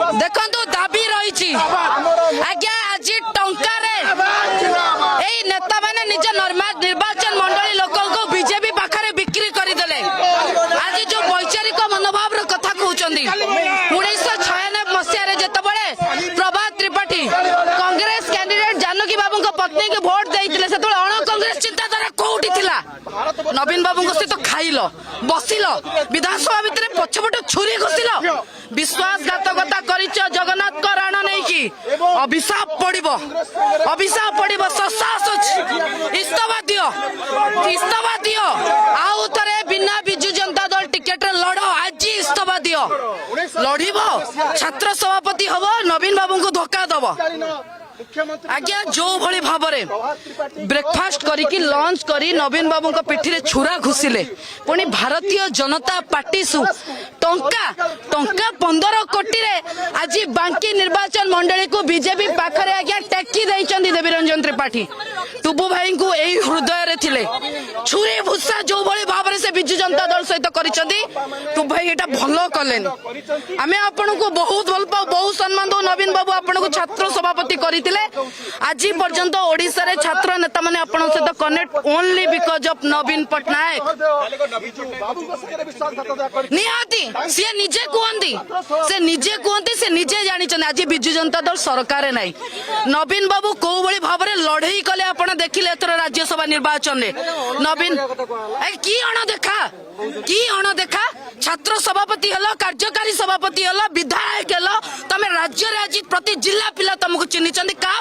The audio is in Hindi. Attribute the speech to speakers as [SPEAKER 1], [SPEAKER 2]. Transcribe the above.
[SPEAKER 1] देखो दाबी रही आज्ञा आज टंकार नेता मैंने निज निर्वाचन मंडली लोक बीजेपी पाखे बिक्री करदे आज जो वैचारिक मनोभाव कथा कहते 1996 मसीह जितेबाला प्रभात त्रिपाठी कांग्रेस कैंडिडेट जानकी बाबू पत्नी की भोट देते से अण कांग्रेस चिंताधारा कौटी थिला नवीन बाबू सहित खाइल बसिल विधानसभा भितर पछपट छुरी घोषिल विश्वासघातकता कर जगन्नाथ को राण नहीं अभिशाप पड़ो ससास इस्तफा दियो आउ थे बिना बिजु जनता दल टिकेट लड़ आज इस्तफा दियो लड़ब छात्र सभापति हम नवीन बाबू को धोखा दब आज्ञा जो भली भाव ब्रेकफास्ट करी लंच करी नवीन बाबू पिठी छुरा घुसिले पुणी भारतीय जनता पार्टी सु टंका 15 कोटी रे आज बांकी निर्वाचन मंडली को बीजेपी पाखरे आज्ञा टेकी देइचंदी देवीरंजन त्रिपाठी टुबु भाई को एही हृदय रे थिले छुरी भुसा जो भली भाव से बिजु जनता दल सहित करिसंदी टुबु भाई एटा भलो कलेन आमे आपन को बहुत भल पाऊ बहुत सम्मान दो नवीन बाबू आपन को छात्र सभापति करितिले आज पर्यंत ओडिसा रे छात्र नेता माने आपन सहित कनेक्ट ओनली बिकॉज ऑफ नवीन पटनायक निहाती से निजे जानी आज बिजु जनता दल सरकार नहीं नवीन बाबू कौ भली भाव लड़ई कले आपण देखिले एथर राज्यसभा निर्वाचन में नवीन की अणदेखा छात्र सभापति हल कार्यकारी सभापति हल विधायक हल तमे राज्य रे आज प्रति जिला पिला तुमको चिन्हिचंदी का